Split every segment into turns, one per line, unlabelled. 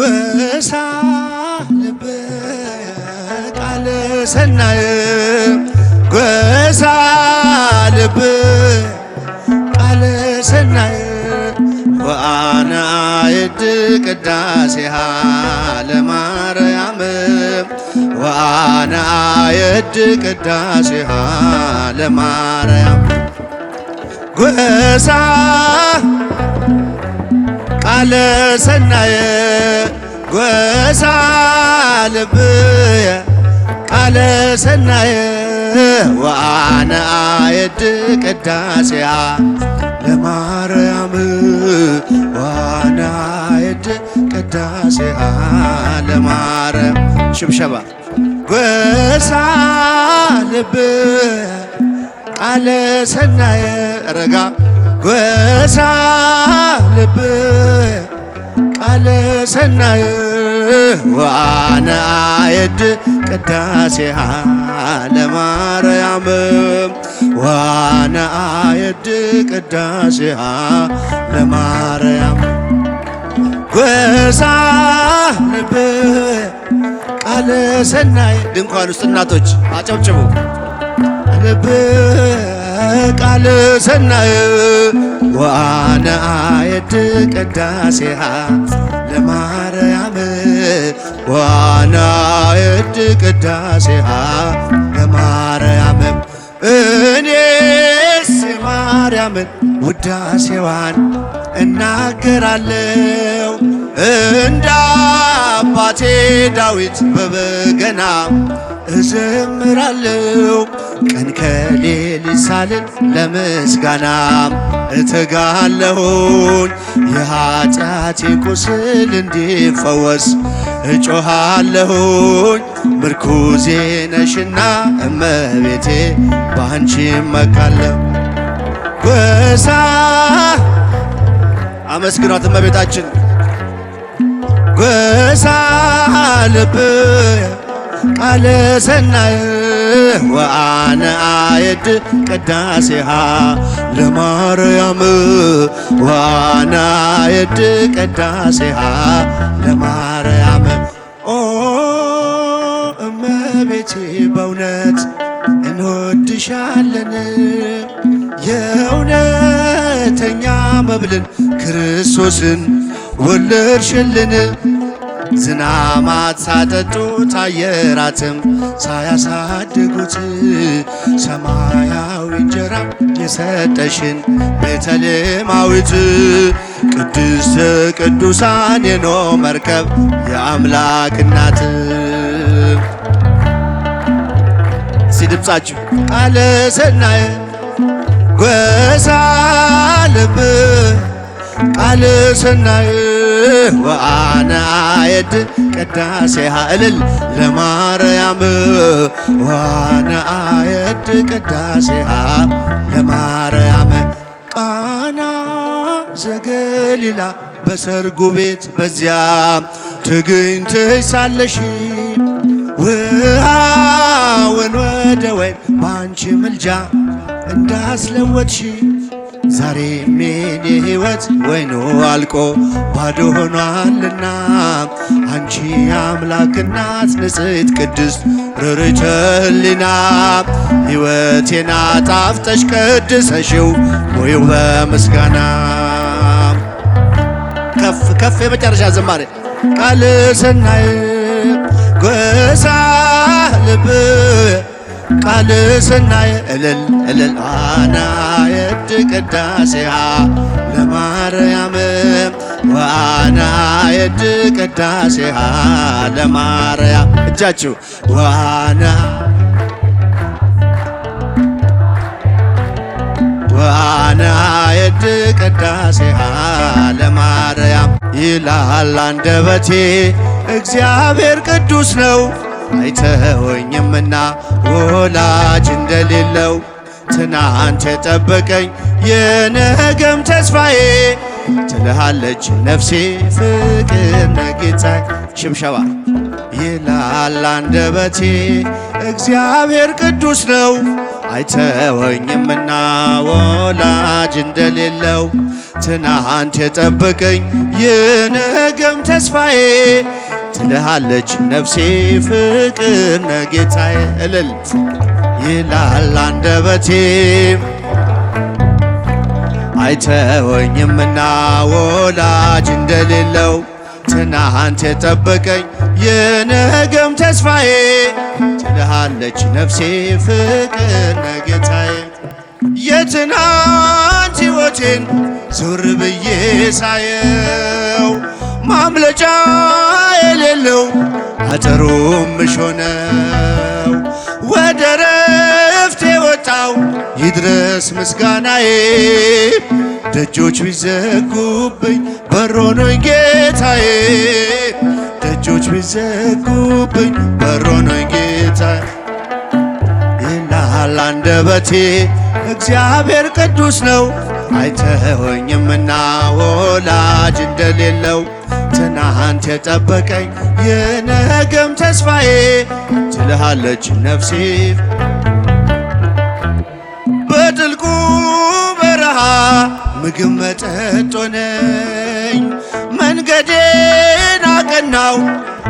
ጎሳ ልብየ ቃለ ሰናየ ጎሳ ልብየ ቃለ ሰናየ ወአነ አየድ ቅዳሴሃ ለማርያም ወአነ አየድ ቅዳሴሃ ለማርያም ጎሳ ቃለ ሰናየ ጎሳ ልብየ ቃለ ሰናየ ወአነ አየድ ቅዳሴሃ ለማርያም ወአነ አየድ ቅዳሴሃ ለማርያም ሽብሸባ ጎሳ ልብየ ቃለ ሰናየ ረጋ ጎሳ ልብየ ቃለ ሰናየ ወአነ አየድ ቅዳሴሃ ለማርያም ወአነ አየድ ቅዳሴሃ ለማርያም ጎሳ ልብየ ቃለ ሰናየ ድንኳን ውስጥ እናቶች አጨብጭቡ ልብየ ቃለ ሰናየ ወአነ አየድ ቅዳሴሃ ለማርያም ወአነ አየድ ቅዳሴሃ ለማርያም እኔስ የማርያምን ውዳሴዋን እናገራለሁ እንደ አባቴ ዳዊት በበገና እዘምራለሁ ቀን ከሌሊት ሳልል ለምስጋና እተጋለሁኝ የኃጢአቴ ቁስል እንዲፈወስ እጮኻለሁኝ ምርኩዜ ነሽና እመቤቴ ባንቺ እመካለሁ ጎሳ አመስግኗት እመቤታችን ጎሳ ልብየ ቃለ ሰናየ ወአነ አየድ ቅዳሴሃ ለማርያም ወአነ አየድ ቅዳሴሃ ለማርያም ኦ እመቤቴ በእውነት እንወድሻለን የእውነተኛ መብልን ክርስቶስን ወለድሽልን ዝናማት ሳጠጡት አየራትም ሳያሳድጉት ሰማያዊ እንጀራ የሰጠሽን ቤተልሔማዊት ቅድስተ ቅዱሳን የኖኅ መርከብ የአምላክ እናት ሲድምጻችሁ ቃለ ሰናየ ጎሳ ልብየ ቃለ ሰናየ ወአነ አየድ ቅዳሴሃ እልል ለማርያም ወአነ አየድ ቅዳሴሃ ለማርያም ቃና ዘገሊላ በሰርጉ ቤት በዚያ ትገኝተሽ ሳለሽ ውሃውን ወደ ወይን ባንቺ ምልጃ እንዳስለወጥሽ ዛሬም የኔ ሕይወት ወይኑ አልቆ ባዶ ሆኗልና አንቺ የአምላክ እናት ንጽሕት ቅድስት ርርተ ሕሊና ሕይወቴን አጣፍጠሽ ቀድሰሽው ሞይው በምስጋና ከፍ ከፍ የመጨረሻ ዝማሬ ቃለ ሰናየ ጎሳ ልብየ ቃለ ሰናየ እልል እልል ወአነ አየድ ቅዳሴሃ ለማርያም ወአነ አየድ ቅዳሴሃ ለማርያም እጃችሁ ወአነ አየድ ቅዳሴሃ ለማርያም ይላል አንደበቴ እግዚአብሔር ቅዱስ ነው አይተወኝምና ወላጅ እንደሌለው ትናንት የጠበቀኝ የነገም ተስፋዬ ትልሃለች ነፍሴ ፍቅር ነጌታዬ ሽብሸባ ይላል አንደበቴ እግዚአብሔር ቅዱስ ነው አይተወኝምና ወላጅ እንደሌለው ትናንት የጠበቀኝ የነገም ተስፋዬ ትልሃለች ነፍሴ ፍቅር ነጌታዬ እልል ይላል አንደበቴ አይተወኝምና ወላጅ እንደሌለው ትናንት የጠበቀኝ የነገም ተስፋዬ ትልሃለች ነፍሴ ፍቅር ነጌታዬ የትናንት ሕይወቴን ዞር ብዬ ሳየው ማምለጫ የሌለው አጥሩም እሾህ ነው ወደ ረፍቴ ወጣው ይድረስ ምስጋናዬ ደጆች ቢዘጉብኝ በር ሆኖኝ ጌታዬ ደጆች ቢዘጉብኝ በር ሆኖኝ ጌታዬ ይላል አንደበቴ እግዚአብሔር ቅዱስ ነው አይተወኝምና ወላጅ እንደሌለው ትናንት የጠበቀኝ የነገም ተስፋዬ ትልሃለች ነፍሴ በጥልቁ በረሃ ምግብ መጠጥ ሆነኝ መንገዴን አቀናው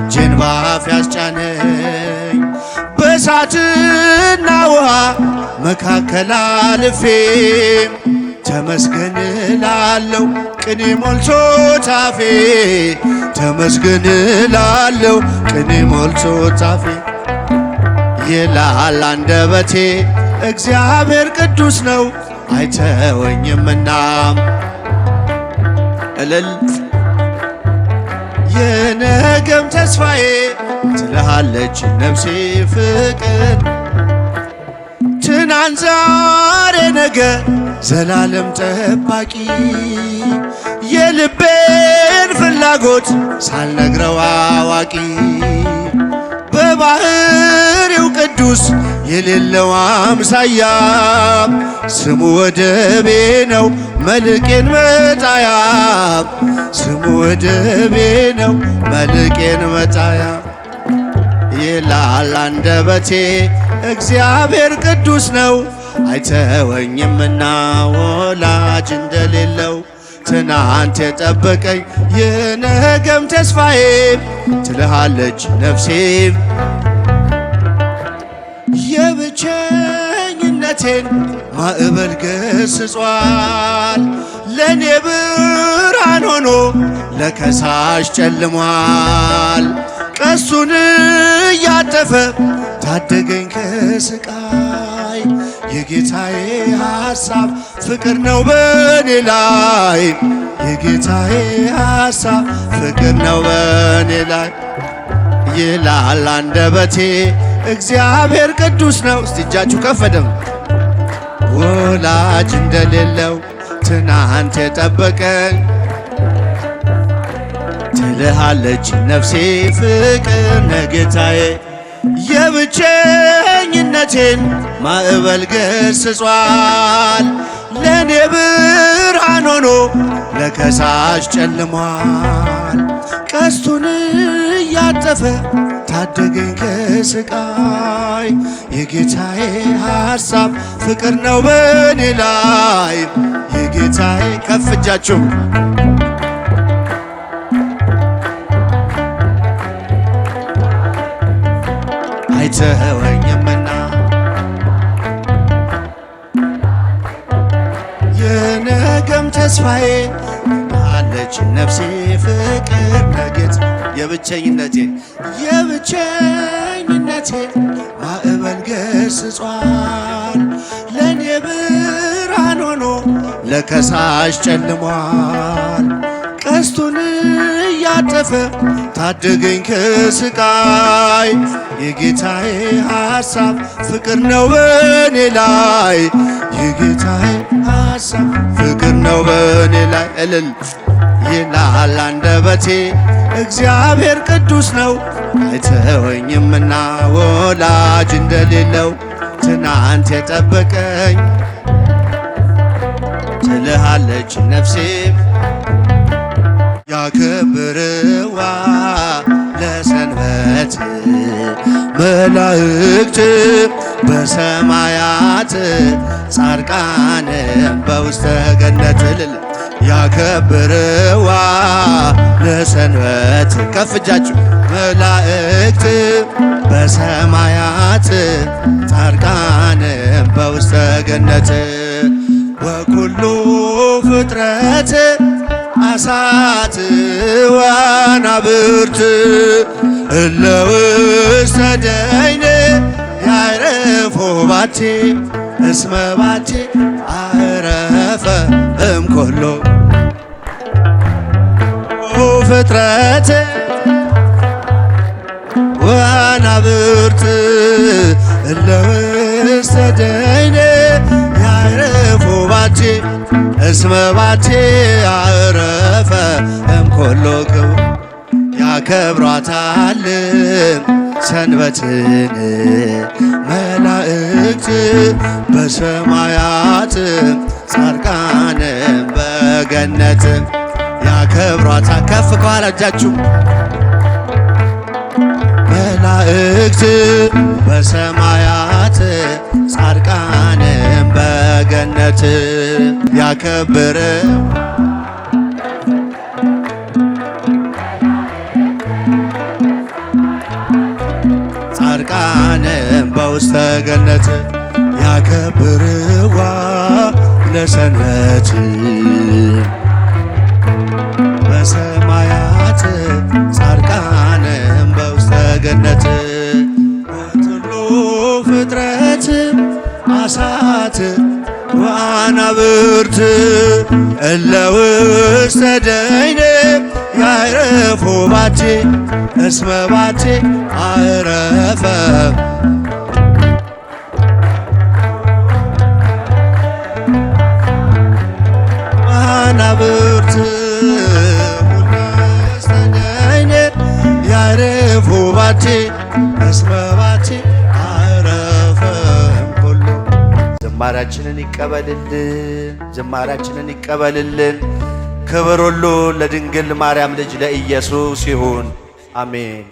እጄን ባፍ ያስጫነኝ በእሳትና ውሃ መካከል አልፌ ተመስገን እላለሁ ቅኔ ሞልቶ ታፌ ተመስገን እላለሁ ቅኔ ሞልቶ ታፌ ይላል አንደበቴ እግዚአብሔር ቅዱስ ነው አይተወኝምና እልል የነገም ተስፋዬ ትልሃለች ነፍሴ ፍቅር ትናንት ዛሬ ነገ ዘላለም ጠባቂ የልቤን ፍላጎት ሳልነግረው አዋቂ በባህሪው ቅዱስ የሌለው አምሳያ ስሙ ወደቤ ነው መልቄን መጣያ ስሙ ወደቤ ነው መልቄን መጣያ ይላል አንደበቴ እግዚአብሔር ቅዱስ ነው አይተወኝምና ወላጅ እንደሌለው ትናንት የጠበቀኝ የነገም ተስፋዬ ትልሃለች ነፍሴ የብቸኝነቴን ማዕበል ገስጿል ለኔ ብርሃን ሆኖ ለከሳሽ ጨልሟል ቀሱን እያጠፈ ታደገኝ ከስቃይ የጌታዬ ሐሳብ ፍቅር ነው በኔ ላይ የጌታዬ ሐሳብ ፍቅር ነው በኔ ላይ ይላል አንደበቴ እግዚአብሔር ቅዱስ ነው እስቲ እጃችሁ ከፈደም ወላጅ እንደሌለው ትናንት የጠበቀኝ ትልሃለች ነፍሴ ፍቅር ነጌታዬ የብቸኝነቴን ማዕበል ገስጿል ለኔ ብርሃን ሆኖ ለከሳሽ ጨልሟል ቀስቱን እያጠፈ ታደገኝ ከስቃይ የጌታዬ ሐሳብ ፍቅር ነው በኔ ላይ የጌታዬ ከፍ እጃችሁ አይተወኝምና የነገም ተስፋዬ አለች ነፍሴ ፍቅር ነጌት የብቸኝነቴን ማዕበል ገስጿል ለኔ ብርሃን ሆኖ ለከሳሽ ጨልሟል ቀስቱን እያጠፈ ታደገኝ ከስቃይ የጌታዬ ሐሳብ ፍቅር ነው በኔ ላይ የጌታዬ ሐሳብ ፍቅር ነው በኔ ላይ እልል ይላል አንደበቴ እግዚአብሔር ቅዱስ ነው አይተወኝምና ወላጅ እንደሌለው ትናንት የጠበቀኝ ትልሃለች ነፍሴ ያከብርዋ ለሰንበት መላእክት በሰማያት ጻድቃንም በውስተ ገነት ያከብርዋ ለሰንበት ከፍ እጃችሁ መላእክት በሰማያት ጻድቃንም በውስተ ገነት ወኩሉ ፍጥረት አሳት ወአናብርት እለ ውስተ ደይን ያዕረፎ ባቲ እስመ ባቲ አዕረፈ እምኩሉ ፍጥረት ወአናብርት እለ ውስተ ደይን ያዕረፎ ባቲ እስመ ባቲ አዕረፈ እምኩሉ ክቡር ያከብሯታል ሰንበትን መላእክት በሰማያት ጻድቃንም በገነት ያከብሯታል። ከፍ ከኋላ እጃችሁ መላእክት በሰማያት ጻድቃንም በገነት ያከብር ጻድቃንም በውስተ ገነት ያከብርዋ ለሰንበት በሰማያት ጻድቃንም በውስተ ገነት ወኩሉ ፍጥረት አሳት ወአናብርት እለ ውስተ ደይን ያዕረፎ ባቲ እስመ ባቲ አዕረፈ ወአናብርት ውስተ ደይን ያዕረፎ ባቲ እስመ ባቲ አዕረፈ እምኩሉ ዝማሬያችንን ይቀበልልን፣ ዝማሬያችንን ይቀበልልን። ክብር ሁሉ ለድንግል ማርያም ልጅ ለኢየሱስ ይሁን፣ አሜን።